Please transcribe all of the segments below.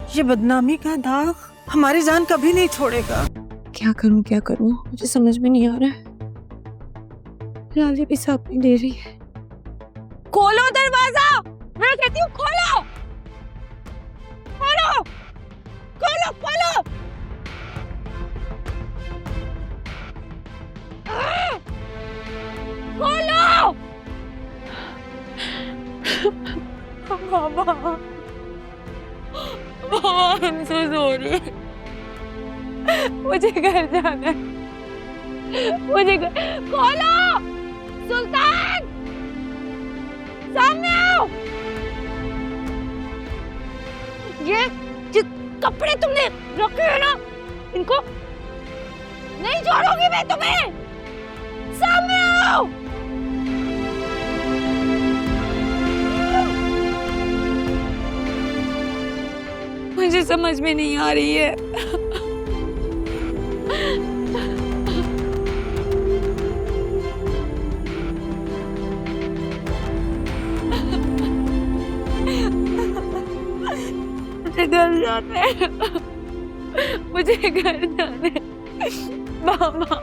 ये बदनामी का दाग हमारी जान कभी नहीं छोड़ेगा। क्या करूं मुझे समझ में नहीं आ रहा है। लाली भी साथ नहीं दे रही है। खोलो दरवाजा, मैं कहती हूँ खोलो खोलो खोलो खोलो। खोलो बाबा, I'm so sorry। मुझे घर जाना है, मुझे खोलो। सुल्तान सामने आओ। ये जो कपड़े तुमने रखे हैं ना, इनको नहीं छोड़ूंगी मैं तुम्हें। सामने आओ। मुझे समझ में नहीं आ रही है। मुझे घर जाना है, मुझे घर जाना है। मामा,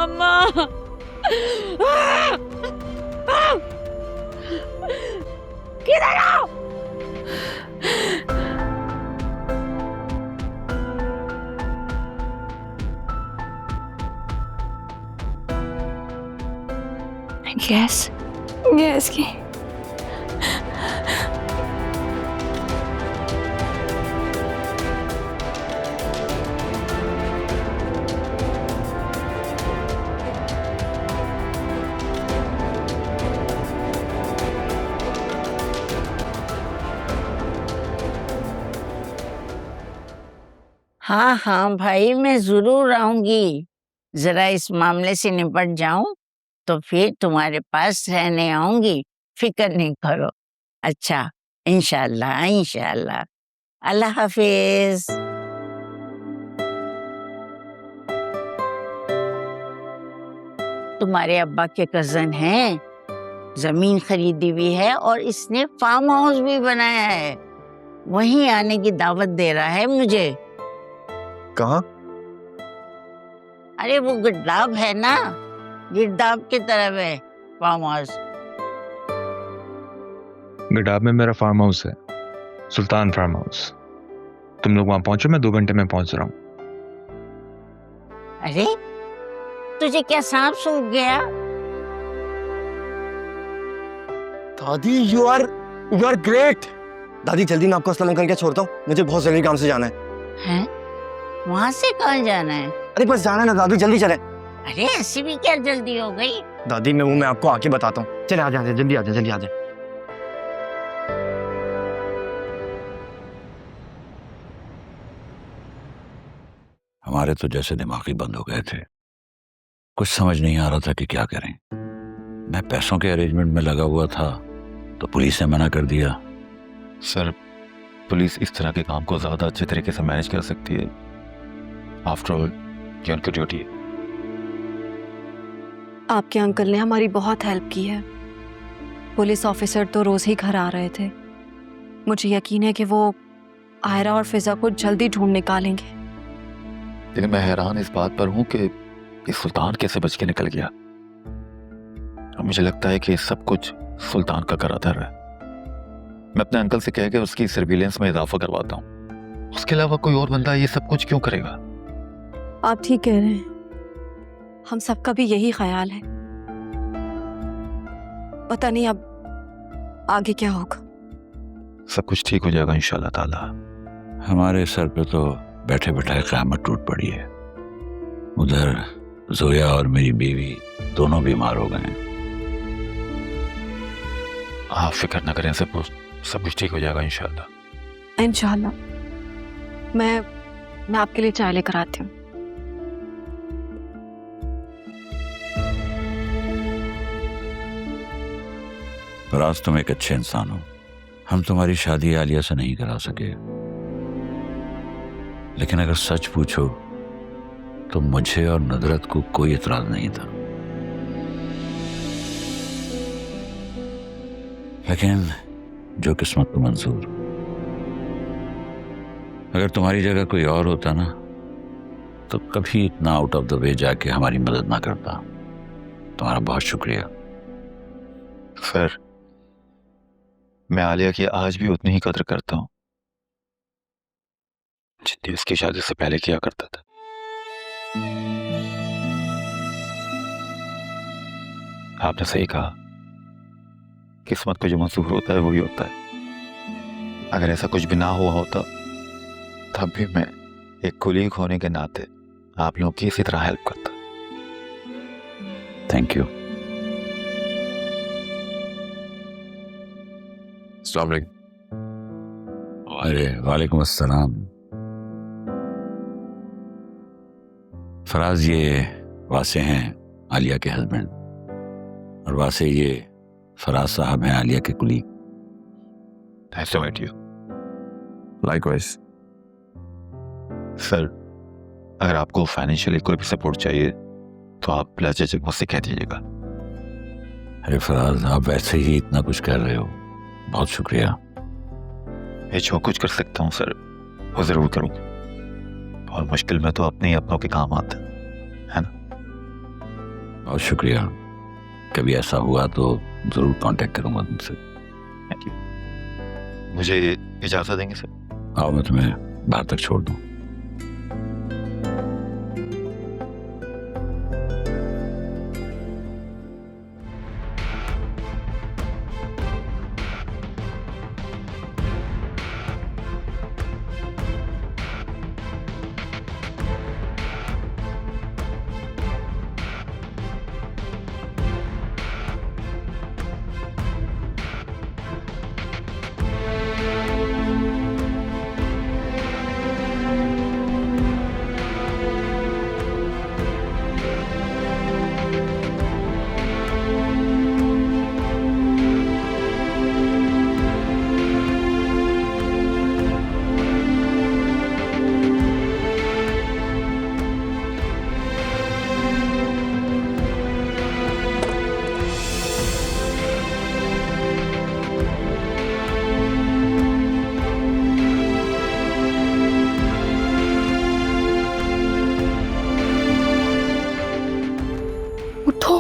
अम्मा, किधर हो? गैस की हाँ हाँ भाई, मैं जरूर आऊंगी। जरा इस मामले से निपट जाऊं तो फिर तुम्हारे पास रहने आऊंगी। फिक्र नहीं करो। अच्छा, इंशाल्लाह इंशाल्लाह। अल्लाह हाफिज। तुम्हारे अब्बा के कजन हैं, जमीन खरीदी हुई है और इसने फार्म हाउस भी बनाया है। वहीं आने की दावत दे रहा है मुझे। कहाँ? अरे वो गिरदाब है ना, गिरदाब की तरफ है फार्म हाउस। गिरदाब में मेरा फार्म हाउस है, सुल्तान फार्म हाउस। तुम लोग वहां पहुंचो, मैं 2 घंटे में पहुंच रहा हूँ। अरे तुझे क्या सांप सूंघ गया? दादी यू आर ग्रेट। दादी जल्दी मैं आपको अस्सलाम वालेकुम करके छोड़ता हूँ, मुझे बहुत जरूरी काम से जाना है। हैं? वहाँ से कहाँ जाना है? अरे बस जाना है ना दादी, जल्दी चले। अरे ऐसी भी क्या जल्दी हो गई? दादी मैं आपको आके बताता हूँ। चले आ जाए, जल्दी आ जाए, जल्दी आ जाए। हमारे तो जैसे दिमाग ही बंद हो गए थे। कुछ समझ नहीं आ रहा था कि क्या करें। मैं पैसों के अरेंजमेंट में लगा हुआ था तो पुलिस ने मना कर दिया। सर, पुलिस इस तरह के काम को ज्यादा अच्छे तरीके से मैनेज कर सकती है। आफ्टर ऑल ये उनकी ड्यूटी है। आपके अंकल ने हमारी बहुत हेल्प की है। पुलिस ऑफिसर तो रोज ही घर आ रहे थे। मुझे यकीन है कि वो आयरा और फिजा को जल्दी ढूंढ निकालेंगे। लेकिन मैं हैरान इस बात पर हूं कि ये सुल्तान कैसे बच के निकल गया। और मुझे लगता है कि सब कुछ सुल्तान का कराता है। मैं अपने अंकल से कह के उसकी सर्विलेंस में इजाफा करवाता हूँ। उसके अलावा कोई और बंदा ये सब कुछ क्यों करेगा? आप ठीक कह रहे हैं, हम सबका भी यही ख्याल है। पता नहीं अब आगे क्या होगा। सब कुछ ठीक हो जाएगा इंशाल्लाह ताला। हमारे सर पे तो बैठे बैठाए क़यामत टूट पड़ी है। उधर जोया और मेरी बीवी दोनों बीमार हो गए हैं। आप फिक्र न करें, सब कुछ ठीक हो जाएगा इंशाल्लाह। इंशाल्लाह। मैं आपके लिए चाय लेकर आती हूँ। फराज, तुम एक अच्छे इंसान हो। हम तुम्हारी शादी आलिया से नहीं करा सके, लेकिन अगर सच पूछो तो मुझे और नुदरत को कोई इतराज नहीं था। लेकिन जो किस्मत को मंजूर। अगर तुम्हारी जगह कोई और होता ना तो कभी इतना आउट ऑफ द वे जाके हमारी मदद ना करता। तुम्हारा बहुत शुक्रिया। सर, मैं आलिया की आज भी उतनी ही कदर करता हूँ जितनी उसकी शादी से पहले किया करता था। आपने सही कहा, किस्मत को जो मंजूर होता है वही होता है। अगर ऐसा कुछ भी ना हुआ होता तब भी मैं एक कुलीग होने के नाते आप लोगों की इसी तरह हेल्प करता। Thank you. अस्सलाम वालेकुम। अरे वालेकुम अस्सलाम। फराज, ये वासे हैं आलिया के हस्बैंड, और वासे ये फराज साहब हैं आलिया के colleague. Nice to meet you. Likewise. Sir, अगर आपको फाइनेंशियली कोई भी सपोर्ट चाहिए तो आप बेझिझक मुझसे कह दीजिएगा। अरे फराज, आप वैसे ही इतना कुछ कर रहे हो, बहुत शुक्रिया। मैं जो कुछ कर सकता हूँ सर वो जरूर करूँगा, और मुश्किल में तो अपने ही अपनों के काम आते हैं, है ना? बहुत शुक्रिया। कभी ऐसा हुआ तो जरूर कांटेक्ट करूंगा तुमसे। Thank you. मुझे इजाज़त देंगे सर? आओ, मैं तुम्हें बाहर तक छोड़ दूं। उठो,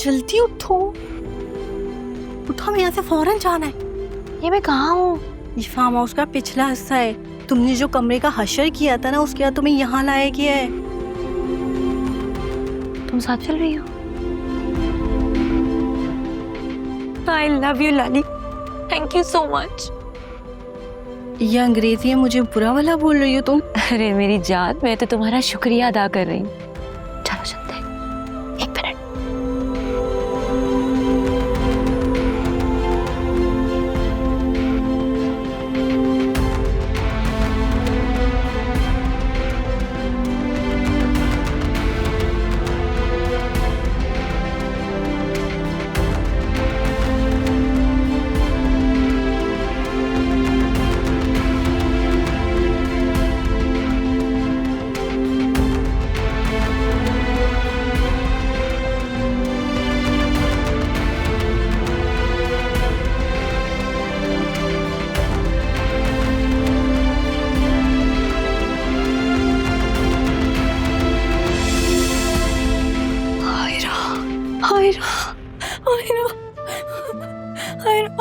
जल्दी उठो, उठो, हमें यहाँ से फौरन जाना है। ये मैं कहाँ हूँ? ये फार्म हाउस का पिछला हिस्सा है। तुमने जो कमरे का हशर किया था ना, उसके बाद तुम्हें यहाँ लाया गया है। तुम साथ चल रही हो? I love you Lali, thank you so much. ये अंग्रेजी है, मुझे बुरा वाला बोल रही हो तुम? अरे मेरी जान, मैं तो तुम्हारा शुक्रिया अदा कर रही हूँ। चलो चलते हैं। एक मिनट।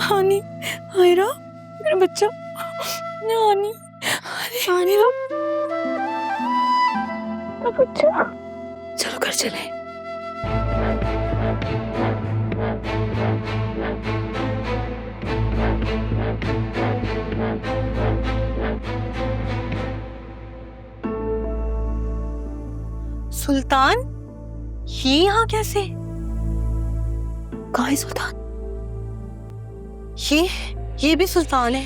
हानी, हायरा, मेरा बच्चा, हानी, हानी, बच्चा। चलो घर चले। सुल्तान, ये यहाँ कैसे? कहाँ है सुल्तान? ये भी सुल्तान है।